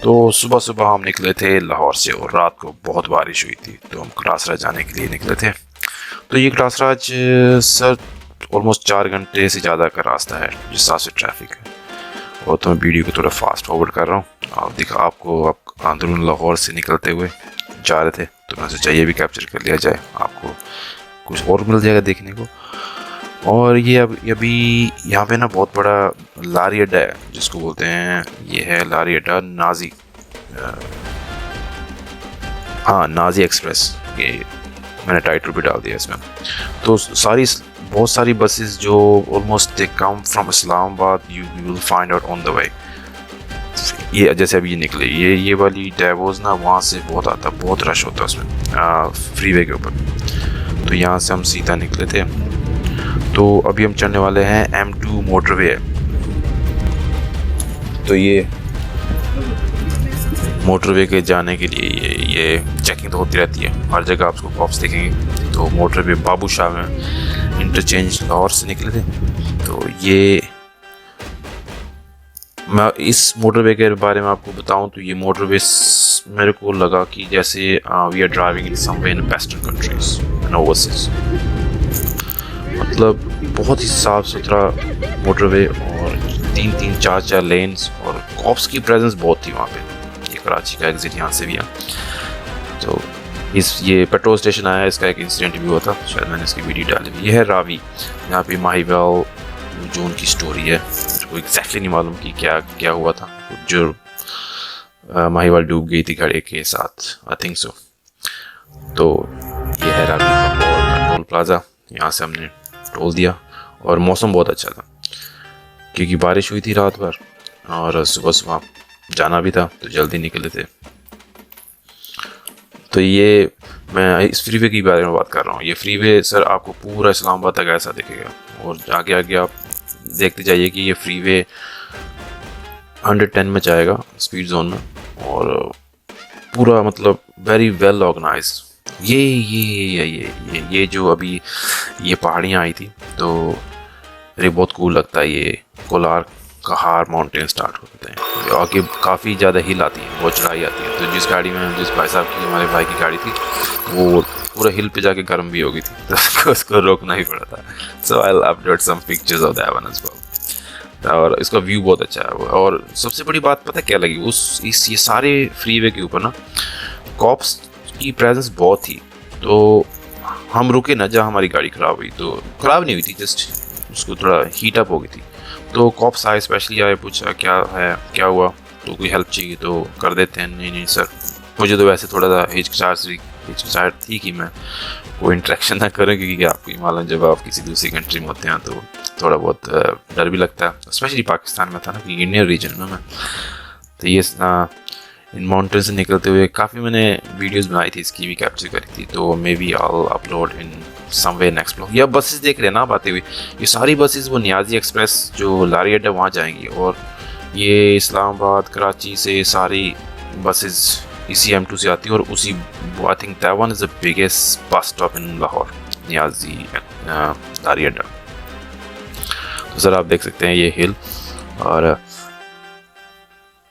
तो सुबह सुबह हम निकले थे लाहौर से और रात को बहुत बारिश हुई थी, तो हम क्लासराज जाने के लिए निकले थे। तो ये क्लासराज सर ऑलमोस्ट 4 घंटे से ज़्यादा का रास्ता है जिस हिसाब से ट्रैफिक है। और तो मैं वीडियो को थोड़ा फास्ट फॉरवर्ड कर रहा हूँ। आपको अंदरून लाहौर से निकलते हुए जा रहे थे, तो मैं सोचा ये भी कैप्चर कर लिया जाए, आपको कुछ और मिल जाएगा देखने को। और ये अभी यहाँ पे ना बहुत बड़ा लारी अड्डा है जिसको बोलते हैं, ये है लारी अड्डा नाजी, हाँ नाजी एक्सप्रेस, ये मैंने टाइटल भी डाल दिया इसमें। तो बहुत सारी बसेस जो almost they come from Islamabad, you will find out on the way. ये जैसे अभी ये निकले, ये वाली डेवोज ना वहाँ से बहुत आता, बहुत रश होता है उसमें फ्रीवे के ऊपर। तो यहाँ से हम सीधा निकले थे। तो अभी हम चढ़ने वाले हैं M2 मोटरवे है। तो ये मोटरवे के जाने के लिए ये चेकिंग तो होती रहती है हर जगह, आपको कॉप्स देखेंगे। तो मोटरवे बाबू शाह में इंटरचेंज लाहौर से निकले थे। तो ये मैं इस मोटरवे के बारे में आपको बताऊं तो ये मोटरवे मेरे को लगा कि जैसे we are driving in someway in western countries and overseas. मतलब बहुत ही साफ सुथरा मोटरवे और 3-3, 4-4 लेन्स और कॉप्स की प्रेजेंस बहुत थी वहाँ पे। ये कराची का एग्जिट यहाँ से भी है। तो ये पेट्रोल स्टेशन आया, इसका एक इंसिडेंट भी हुआ था, शायद मैंने इसकी वीडियो डाली हुई। ये है रावी, यहाँ पे माहीवाल जो उनकी स्टोरी है, मेरे को एग्जैक्टली नहीं मालूम कि क्या हुआ था, जो माहीवाल डूब गई थी घड़े के साथ, आई थिंक सो। तो ये है रावी का टोल प्लाजा, यहाँ से हमने टोल दिया और मौसम बहुत अच्छा था क्योंकि बारिश हुई थी रात भर और सुबह सुबह जाना भी था, तो जल्दी निकले थे। तो ये मैं इस फ्रीवे के बारे में बात कर रहा हूँ। ये फ्रीवे सर आपको पूरा इस्लामाबाद तक ऐसा दिखेगा और आगे आगे आप देखते जाइए कि ये फ्रीवे 110 में जाएगा स्पीड जोन में, और पूरा मतलब वेरी वेल ऑर्गेनाइज। ये जो अभी ये पहाड़ियाँ आई थी, तो ये बहुत कूल लगता है। ये कोलार कहार माउंटेन स्टार्ट होते हैं, आगे काफ़ी ज़्यादा हिल आती है, बहुत चढ़ाई आती है। तो जिस भाई साहब की, हमारे भाई की गाड़ी थी, वो पूरा हिल पे जाके गर्म भी हो गई थी, तो उसको रोकना ही पड़ा था। So I upload some pictures of that one as well. और इसका व्यू बहुत अच्छा है। और सबसे बड़ी बात पता क्या लगी, ये सारे फ्रीवे के ऊपर ना कॉप्स की प्रेजेंस बहुत थी। तो हम रुके ना जहाँ हमारी गाड़ी ख़राब हुई, तो ख़राब नहीं हुई थी, जस्ट उसको थोड़ा हीट अप हो गई थी। तो कॉप्स आए, स्पेशली आए, पूछा क्या है, क्या हुआ, तो कोई हेल्प चाहिए तो कर देते हैं। नहीं सर, मुझे तो वैसे थोड़ा सा हिचकिचाहट थी कि मैं कोई इंटरेक्शन ना करें, क्योंकि आपको मालूम जब आप किसी दूसरी कंट्री में होते हैं तो थोड़ा बहुत डर भी लगता है। स्पेशली पाकिस्तान में था ना, कि इंडियन रीजन में मैं। तो ये इन माउंटेन से निकलते हुए काफ़ी मैंने वीडियोस बनाई थी, इसकी भी कैप्चर करी थी। तो maybe I upload in someway next blog. या बसेस देख रहे हैं ना आप आते हुए, ये सारी बसेस वो नियाजी एक्सप्रेस जो लारी अड्डा वहाँ जाएंगी, और ये इस्लामाबाद कराची से सारी बसेस इसी M2 से आती है। और उसी I think that one is the biggest bus stop in Lahore, Niazi Lari Adda. तो सर आप देख सकते हैं ये हिल, और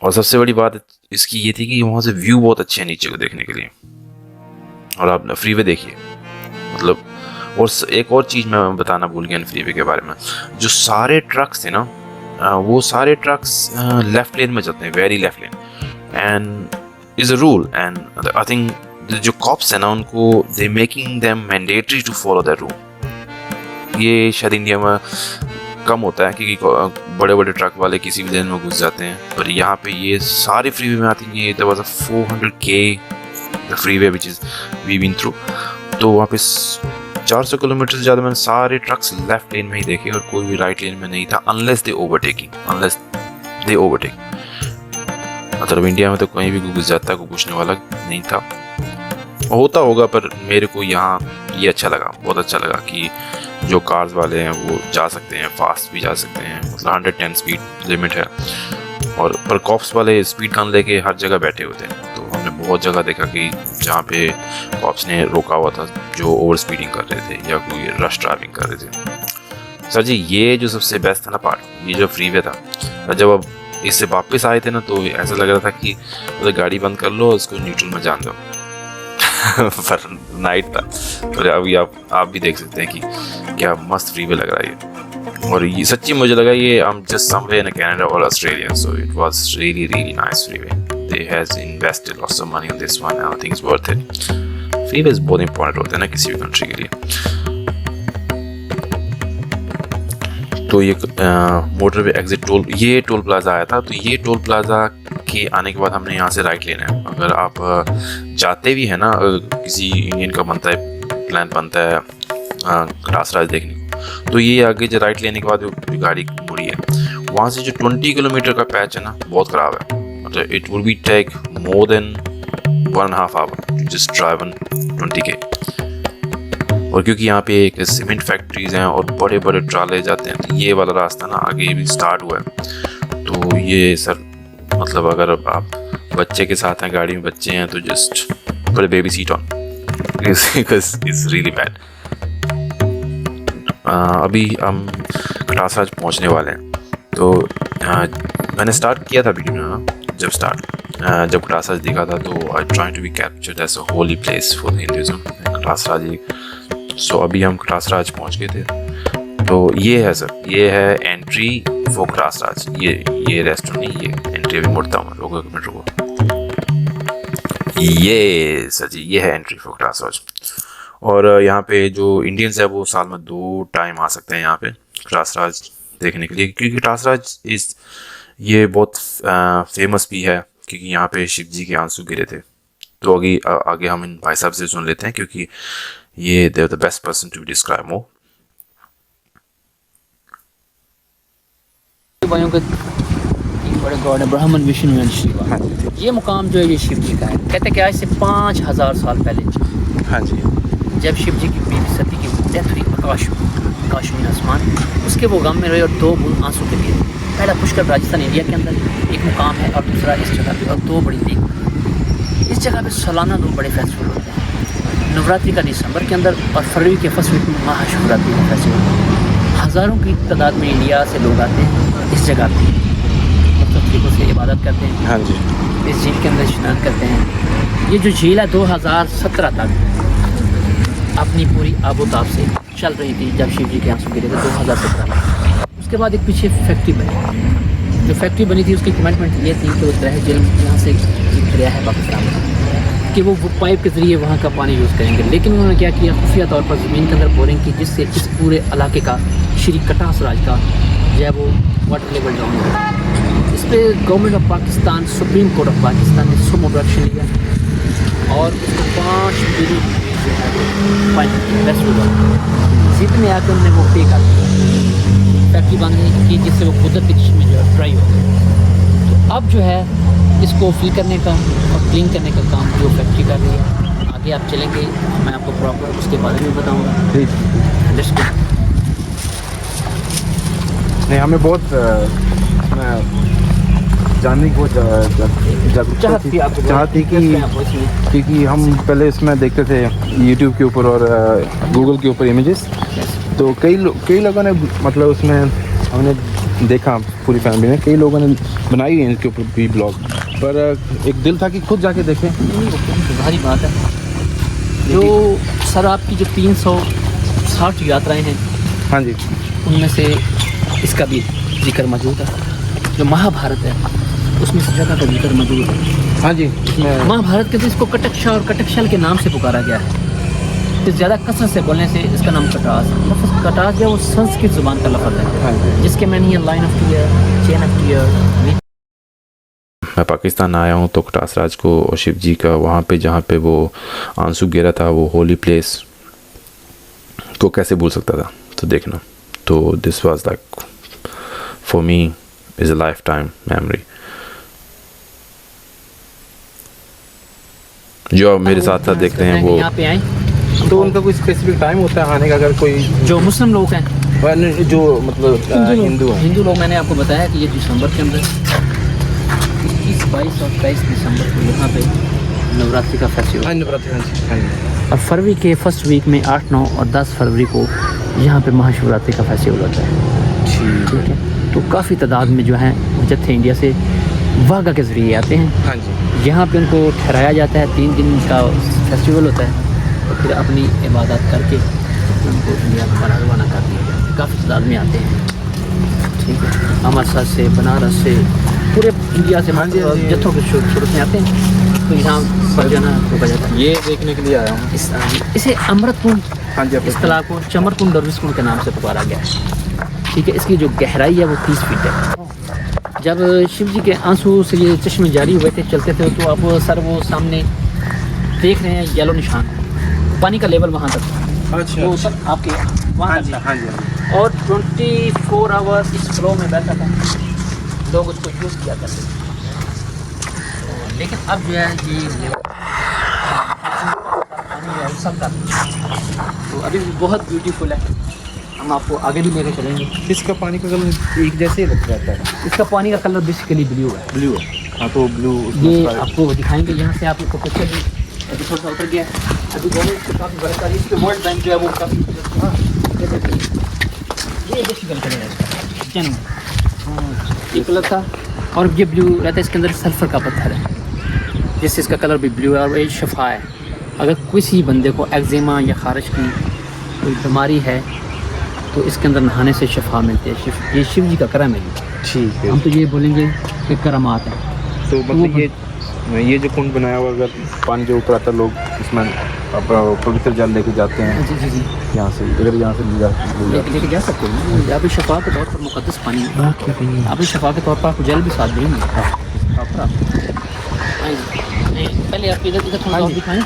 सबसे बड़ी बात इसकी ये थी कि वहाँ से व्यू बहुत अच्छे हैं नीचे को देखने के लिए। और आप फ्रीवे देखिए, मतलब। और एक और चीज़ मैं बताना भूल गया फ्रीवे के बारे में, जो सारे ट्रक्स थे ना, वो सारे ट्रक्स लेफ्ट लेन में चलते हैं, very left lane, and is a rule. And I think जो कॉप्स है ना, उनको they making them mandatory to follow that rule. ये शायद इंडिया में कम होता है क्योंकि बड़े बड़े ट्रक वाले किसी भी लेन में घुस जाते हैं, पर यहाँ पे ये सारे फ्रीवे में आती है। There was a 400K the freeway which is we been through. तो वहाँ पे 400 किलोमीटर से ज़्यादा मैंने सारे ट्रक्स लेफ्ट लेन में ही देखे, और कोई भी राइट लेन में नहीं था, अनलेस दे ओवरटेक। मतलब इंडिया में तो कहीं भी घुस जाता, कोई पूछने वाला नहीं था। होता होगा, पर मेरे को यहाँ ये अच्छा लगा, बहुत अच्छा लगा कि जो कार्स वाले हैं वो जा सकते हैं, फास्ट भी जा सकते हैं, मतलब 110 स्पीड लिमिट है। और पर कॉप्स वाले स्पीड गन लेके हर जगह बैठे होते हैं। तो हमने बहुत जगह देखा कि जहाँ पे कॉप्स ने रोका हुआ था जो ओवर स्पीडिंग कर रहे थे या कोई रश ड्राइविंग कर रहे थे। सर जी, ये जो सबसे बेस्ट था ना पार्ट, ये जो फ्रीवे था, जब अब इससे वापस आए थे ना तो ऐसा लग रहा था कि मतलब गाड़ी बंद कर लो, उसको न्यूट्रल में जान दो। पर नाइट था, तो अभी आप भी देख सकते हैं कि क्या मस्त फ्रीवे लग रहा है ये। और ये सच्ची मुझे लगा ये I am just somewhere in Canada और Australia, so it was really nice freeway. They has invested lots of money on this one, I think it's worth it. Freeways बहुत इंपॉर्टेंट होते हैं ना किसी भी कंट्री के लिए। तो ये मोटरवे एग्जिट टोल, ये टोल प्लाजा आया था। तो ये टोल प्लाजा के आने के बाद हमने यहाँ से राइट लेना है। अगर आप जाते भी हैं ना, किसी इंडियन का बनता है प्लान बनता है ग्रासराज देखने को, तो ये आगे जो राइट लेने के बाद जो गाड़ी मुड़ी है, वहाँ से जो 20 किलोमीटर का पैच है ना बहुत ख़राब है। मतलब it would be take more than 1.5 hour to just drive on 20K। और क्योंकि यहाँ पे एक सीमेंट फैक्ट्रीज हैं और बड़े बड़े ट्राले जाते हैं, तो ये वाला रास्ता ना आगे भी स्टार्ट हुआ है। तो ये सर मतलब अगर आप बच्चे के साथ हैं, गाड़ी में बच्चे हैं, तो just put a baby seat on because it's really bad. अभी हम खटासराज पहुँचने वाले हैं। तो मैंने स्टार्ट किया था वीडियो में, जब खटासराज दिखा था, तो I trying to be captured as a holy place for Hinduism. Katasraj so अभी हम खटासराज पहुंच गए थे। तो ये है सर, ये है एंट्री फॉर खटासराज। ये रेस्टोरेंट नहीं, ये एंट्री। अभी मुड़ता हूँ, रुको एक मिनट रुको। ये सर जी, ये है एंट्री फॉर खटासराज। और यहाँ पे जो इंडियंस है वो साल में 2 टाइम आ सकते हैं यहाँ पे खटासराज देखने के लिए, क्योंकि खटासराज ये बहुत फेमस भी है, क्योंकि यहाँ पे शिव जी के आंसू गिरे थे। तो आगे हम इन भाई साहब से सुन लेते हैं, क्योंकि ये they are the best person to describe more. भाइयों के 3 बड़े गॉड है, ब्राह्मण, विष्णु एंड शिवा। ये मुकाम जो है ये शिव जी का है। कहते हैं कि आज से 5000 साल पहले, हाँ जी, जब शिव जी की बीवी सती की डेथ हुई आकाश में आसमान, उसके वो गम में रहे और 2 बूंद आंसू के लिए। पहला पुष्कर राजस्थान इंडिया के अंदर एक मुकाम है, और दूसरा इस जगह पे, और 2 बड़ी लेक। इस जगह पे सालाना 2 बड़े फेस्टिवल होते हैं। नवरात्रि का दिसंबर के अंदर और फरवरी के फर्स्ट वीक में महाशिवरात्रि का फेस्टिवल। हज़ारों की तादाद में इंडिया से लोग आते हैं इस जगह पे, मतलब तरीक़ों से इबादत करते हैं। हाँ जी, इस झील के अंदर स्नान करते हैं। ये जो झील है 2017 तक अपनी पूरी आबोताब से चल रही थी, जब शिव जी के आंसू गिरे थे 2017 में। उसके बाद एक पीछे फैक्ट्री बनी। जो फैक्ट्री बनी थी उसकी कमिटमेंट ये थी कि वो दरिया झील यहाँ से दरिया है पाकिस्तान में, कि वो पाइप के ज़रिए वहाँ का पानी यूज़ करेंगे। लेकिन उन्होंने क्या किया, खुफिया तौर पर ज़मीन के अंदर बोरिंग की, जिससे इस पूरे इलाके का श्री खटासराज का जो है वो वाटर लेवल डाउन हुआ। इस पर government of Pakistan, supreme court of Pakistan ने सुमो एक्शन लिया और उसको 5 बिलियन जो है फाइन इन्वेस्ट हुआ। जितने आके उन्होंने वो पे कर दिया, फैक्ट्री बंद की, जिससे वो कुदरती चश्मे जो है ड्राई हो गए। तो अब जो है इसको फिल करने का और क्लीन करने का काम जो फैक्ट्री कर रही है। आगे आप चलेंगे, मैं आपको प्रॉपर उसके बारे में बताऊँगा। नहीं, हमें बहुत जानने की जागरूकता थी क्योंकि हम पहले इसमें देखते थे यूट्यूब के ऊपर और गूगल के ऊपर इमेजेस। तो कई लोगों ने मतलब उसमें हमने देखा, पूरी फैमिली ने कई लोगों ने बनाई है इनके ऊपर भी ब्लॉग, पर एक दिल था कि खुद जाके देखें। भारी बात है। जो सर आपकी जो 360 यात्राएं हैं, हाँ जी, उनमें से इसका भी जिक्र मौजूद है। जो महाभारत है उसमें इस जगह का जिक्र मौजूद है। हाँ जी, इसमें महाभारत के इसको कटक्षा और कटक्षल के नाम से पुकारा गया है। तो ज़्यादा कसरत से बोलने से इसका नाम कटास है। लफ्ज़ कटास जो है वो संस्कृत ज़ुबान का लफ्ज़ है, जिसके मैंने ये line of tear, chain of tear. मैं पाकिस्तान आया हूँ तो खटासराज को और शिव जी का वहाँ पे जहाँ पे वो आंसू गिरा था, वो होली प्लेस को कैसे भूल सकता था। तो देखना, तो this was like for me is a life time memory. जो मेरे साथ साथ देख रहे हैं वो यहाँ पे आए तो उनका कोई स्पेसिफिक टाइम होता है आने का? अगर कोई जो मुस्लिम लोग हैं, जो मतलब हिंदू लोग, मैंने आपको बताया कि ये दिसंबर के अंदर 21, 22 और 23 दिसंबर को यहाँ पे नवरात्रि का फेस्टिवल, और फरवरी के फर्स्ट वीक में 8, 9 और 10 फरवरी को यहाँ पे महाशिवरात्रि का फेस्टिवल होता है। ठीक है। तो काफ़ी तादाद में जो है जत्थे इंडिया से वाघा के ज़रिए आते हैं। हाँ जी। यहाँ पे उनको ठहराया जाता है, 3 दिन का फेस्टिवल होता है और फिर अपनी इबादत करके उनको इंडिया दोबारा रवाना कर दिया जाता है। काफ़ी तादाद में आते हैं, ठीक है। अमृतसर से, बनारस से, पूरे इंडिया से हाँ जी, हाँ जी। जत्थों के शुरू में आते हैं। तो यहाँ पर जो है ना रोका जाता है। ये देखने के लिए आया हूँ। इसे अमृत कुंड, हाँ जी, इस तालाब को चमर कुंड और विष्णु के नाम से पुकारा गया है, ठीक है। इसकी जो गहराई है वो 30 फीट है। जब शिव जी के आंसू से ये चश्मे जारी हुए थे, चलते थे, तो आप सर वो सामने देख रहे हैं येलो निशान, पानी का लेवल वहाँ तक, अच्छा। वो सर आपके वहाँ हाँ तक जी, था। हाँ जी। और 24 आवर्स इस फ्लो में बहता था, लोग उसको यूज़ किया करते थे। लेकिन अब जो है ये लेवल सबका, तो अभी भी बहुत ब्यूटीफुल है। हम आपको आगे भी लेकर चलेंगे। इसका पानी का कलर एक जैसे ही लगता रहता है। इसका पानी का कलर बेसिकली ब्लू है। ब्लू है। हाँ, तो ब्लू ये आपको दिखाएंगे, यहाँ से आपको पिक्चर भी अभी थोड़ा सा उतर गया है। अभी गवर्नमेंट को काफ़ी बड़ा कार्य, इस पर वर्ल्ड बैंक जो है वो काफ़ी ये बेसिकल कलर है इसका, जेन्युइन ये कलर था। और ये ब्लू रहता है, इसके अंदर सल्फर का पत्थर है, जिससे इसका कलर भी ब्लू है और ये शफा है। अगर किसी बंदे को एक्जिमा या खारिश की कोई बीमारी है तो इसके अंदर नहाने से शफा मिलती है। ये शिव जी का करम है। ठीक है। हम तो ये बोलेंगे कि करामात है। तो मतलब ये जो कुंड बनाया हुआ, अगर पानी जो ऊपर आता है, लोग इसमें पवित्र जल लेके जाते हैं जी जी जी, यहाँ से, अगर यहाँ से लेके जा सकते हैं। आप शफा के तौर पर मुकद्दस पानी है। आप शफा के तौर पर आपको जल भी साथ देंगे। पहले आप इधर इधर थोड़ा और दिखाएं।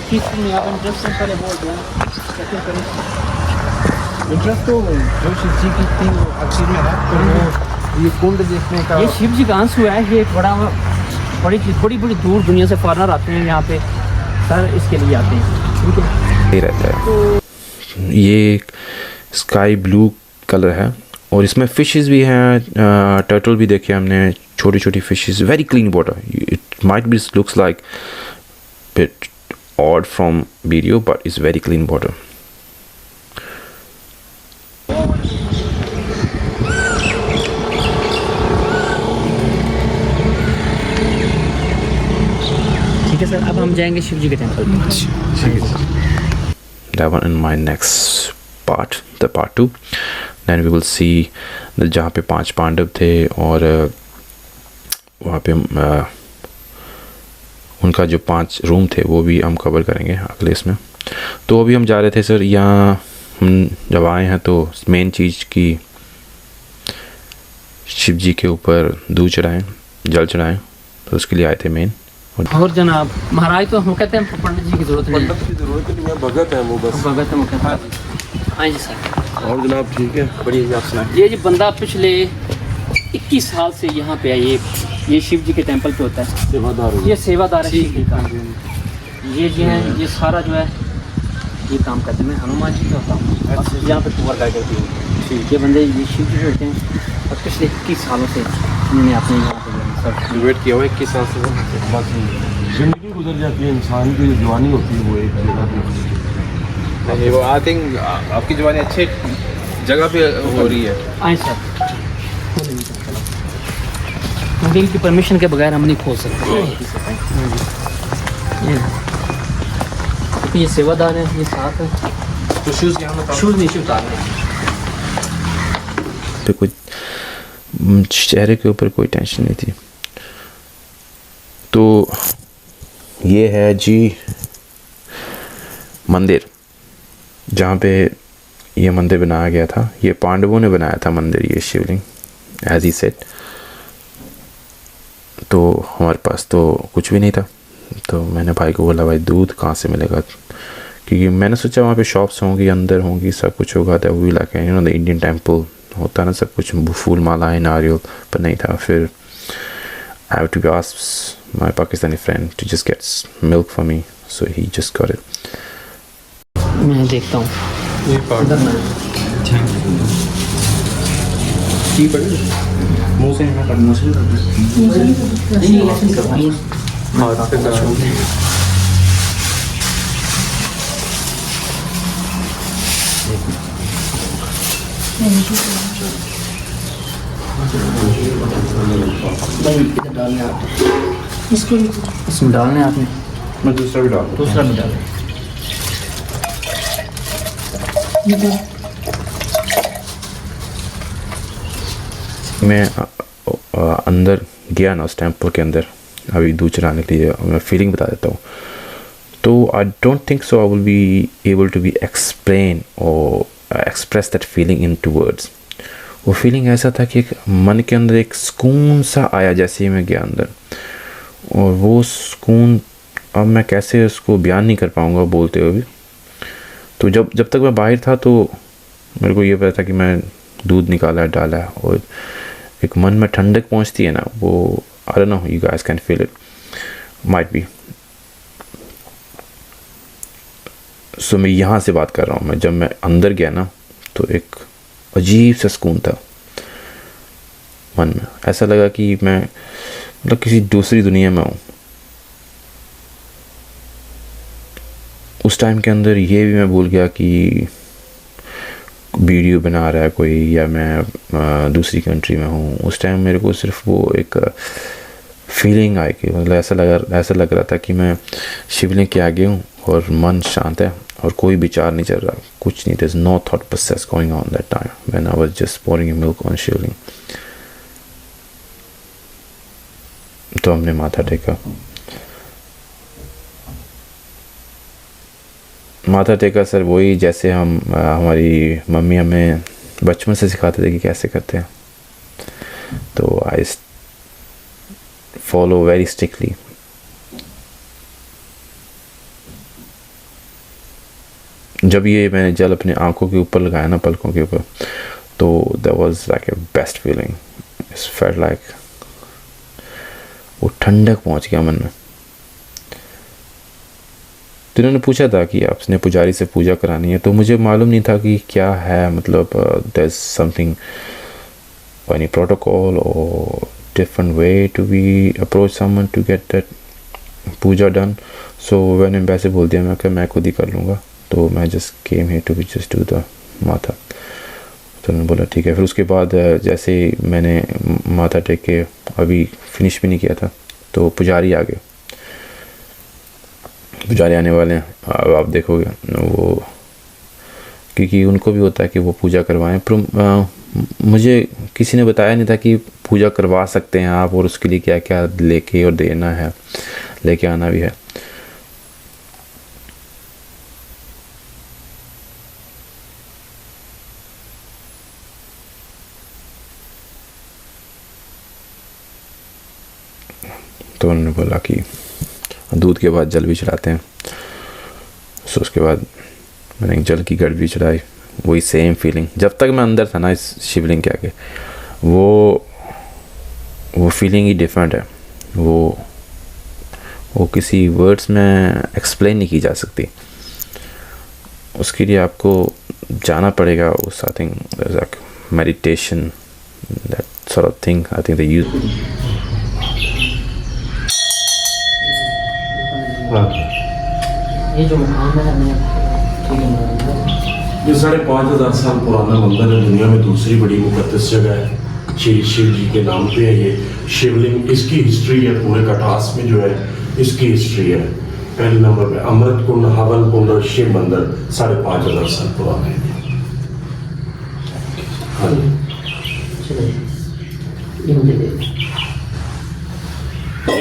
किस में आप इंटरेस्ट पहले बोल दें, कैसे करें। इंटरेस्ट तो जो शिव जी की थी वो हर चीज़ में है, तो वो ये कुंड देखने का। ये शिव जी का आंसू है। ये बड़ी बड़ी दूर दुनिया से फॉरनर आते हैं यहाँ पे, सर इसके लिए आते हैं, ठीक है। ये रहता है। ये स्काई ब्लू कलर है और इसमें फिशेस भी हैं, टर्टल भी देखे हमने, छोटी छोटी fishes, very clean water. It might B looks like bit odd from video, but it's very clean water. ठीक है सर, अब हम जाएंगे शिव जी के टेंपल में। That one in my next part, the part 2. Then we will see जहाँ पे 5 पांडव थे और वहाँ पे उनका जो 5 रूम थे वो भी हम कवर करेंगे अगले इसमें। तो अभी हम जा रहे थे सर, यहाँ हम जब आए हैं तो मेन चीज़ की शिव जी के ऊपर दूध चढ़ाएं, जल चढ़ाएं, तो उसके लिए आए थे मेन। और जनाब महाराज तो हम कहते हैं पंडित जी की ज़रूरत नहीं है, की ज़रूरत नहीं है, भगत है वो बस। भगत है मुख्य। हाँ जी सर। और जनाब ठीक है, बढ़िया आप सुनाएं। ये जी बंदा पिछले 21 साल से यहाँ पे है। ये शिव जी के टेंपल पे होता है, सेवादार ये सेवादार है शिव जी का। ये जो है ये सारा जो है ये काम करते हैं। मैं हनुमान जी का होता हूँ, यहाँ पे टूर गाइड होती हूँ। ये बंदे ये शिव जी होते हैं और पिछले 21 सालों से इन्होंने अपने यहाँ पे सब वेट किया हुआ 21 साल से। जिंदगी गुजर जाती है, इंसान की जो जवानी होती है वो एक जगह पे। नहीं, वो आई थिंक आपकी जवानी अच्छे जगह पे हो रही है। आए सर, क्योंकि इनकी परमिशन के बगैर हम नहीं खोल सकते। ये सेवादार है, ये साथ है। तो शूज़ यहाँ में शूज़ नहीं उतार रहे। पे कुछ चेहरे के ऊपर कोई टेंशन नहीं थी। तो ये है जी मंदिर जहाँ पे ये मंदिर बनाया गया था। ये पांडवों ने बनाया था मंदिर, ये शिवलिंग एज ही सेट। तो हमारे पास तो कुछ भी नहीं था, तो मैंने भाई को बोला भाई दूध कहाँ से मिलेगा, क्योंकि मैंने सोचा वहाँ पे शॉप्स होंगी, अंदर होंगी, सब कुछ होगा। तो वो like you know the Indian temple होता ना, सब कुछ फूल मालाएं नारियल, पर नहीं था। फिर I have to ask my Pakistani friend to just get milk for me, so he just got it. मैं देखता हूँ ये पाउडर मुँह से नहीं करना नहीं इधर डालना है आपने, इसमें डालना है आपने, मैं दूसरा भी डाल दूसरा भी डालें। मैं अंदर गया ना उस टेम्पल के अंदर, अभी दूध चलाने के लिए, मैं फीलिंग बता देता हूँ। तो I don't think so I will be able to be explain और express that feeling into words. वो फीलिंग ऐसा था कि एक मन के अंदर एक सुकून सा आया जैसे ही मैं गया अंदर, और वो सुकून अब मैं कैसे उसको बयान नहीं कर पाऊँगा बोलते हुए भी। तो जब तक मैं बाहर था तो मेरे को ये पता था कि मैं दूध निकाला डाला है, और एक मन में ठंडक पहुंचती है ना, वो I don't know, you guys can feel it, might be. So मैं यहाँ से बात कर रहा हूँ। मैं जब मैं अंदर गया ना तो एक अजीब सा सुकून था मन में, ऐसा लगा कि मैं मतलब किसी दूसरी दुनिया में हूँ। उस टाइम के अंदर ये भी मैं भूल गया कि वीडियो बना रहा है कोई, या मैं दूसरी कंट्री में हूँ। उस टाइम मेरे को सिर्फ वो एक फीलिंग आई कि मतलब ऐसा लग रहा था कि मैं शिवलिंग के आगे हूँ और मन शांत है और कोई विचार नहीं चल रहा, कुछ नहीं। there's no thought process going on that time when I was just pouring milk on शिवलिंग। तो हमने माथा टेका सर, वही जैसे हमारी मम्मी हमें बचपन से सिखाते थे कि कैसे करते हैं। तो आई फॉलो वेरी स्ट्रिक्टली। जब ये मैंने जल अपने आंखों के ऊपर लगाया ना, पलकों के ऊपर, तो that was like a best feeling. It felt like वो ठंडक पहुंच गया मन में। तो इन्होंने पूछा था कि आपने पुजारी से पूजा करानी है, तो मुझे मालूम नहीं था कि क्या है, मतलब there's something any protocol or different way to be approach someone to get that Puja done. So मैंने वैसे बोल दिया मैं कि मैं खुद ही कर लूँगा, तो मैं just came here to just do the माथा। तो उन्होंने बोला ठीक है। फिर उसके बाद जैसे मैंने माथा टेक के अभी फिनिश भी नहीं किया था, तो पुजारी आ गए। पुजारी आने वाले हैं, अब आप देखोगे वो, क्योंकि उनको भी होता है कि वो पूजा करवाएं। पर मुझे किसी ने बताया नहीं था कि पूजा करवा सकते हैं आप, और उसके लिए क्या क्या लेके और देना है, लेके आना भी है। तो उन्होंने बोला कि दूध के बाद जल भी चढ़ाते हैं। सो उसके बाद मैंने जल की घट भी चढ़ाई। वही सेम फीलिंग जब तक मैं अंदर था ना इस शिवलिंग के आगे, वो फीलिंग ही डिफरेंट है। वो किसी वर्ड्स में एक्सप्लेन नहीं की जा सकती। उसके लिए आपको जाना पड़ेगा उस, I think meditation, that sort of thing I think they use. ये जो मुकाम है हमने ठीक है, ये 5,500 साल पुराना मंदिर है, दुनिया में दूसरी बड़ी मुकद्दस जगह है। शिव जी के नाम पे है ये शिवलिंग। इसकी हिस्ट्री है पूरे कटास में जो है, इसकी हिस्ट्री है। पहले नंबर पे अमृत कुंड, हवन कुंड और शिव मंदिर 5,500 साल पुराना है। ये मुझे दे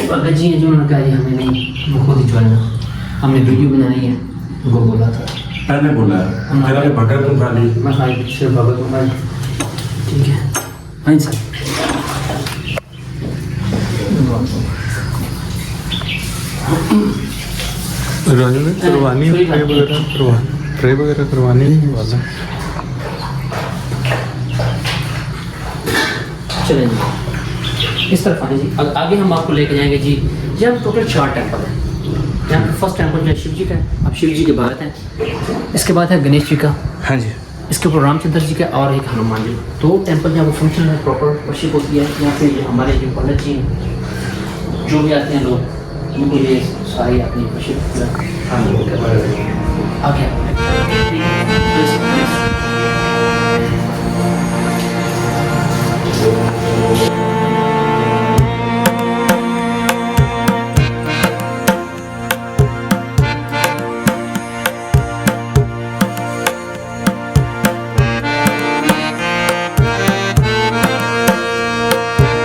भगत जी ने जो उन्होंने कहा हमें नहीं, वो खुद ही ज्वाइन, हमने वीडियो बनाई है, उनको बोला था। मैंने बोला है मेरा भगत तुम खाली, मैं खाली सिर्फ भगत हूँ भाई, ठीक है। हाँ सर, करवानी प्रे वगैरह करवानी वाला। चलें जी इस तरफ आने जी। आगे हम आपको लेके जाएंगे जी। यहाँ टोटल 4 टेम्पल हैं। यहाँ पे फर्स्ट टेम्पल जो है शिव जी का है, अब शिव जी के भारत हैं। इसके बाद है गणेश जी का, हाँ जी। इसके ऊपर रामचंद्र जी का, और एक हनुमान जी। 2 टेम्पल जहाँ वो फंक्शन है, प्रॉपर वर्शिप होती है। यहाँ पे हमारे जो पंडित जी हैं, जो भी आते हैं लोग, उनको ये सारी अपनी वर्शिप आगे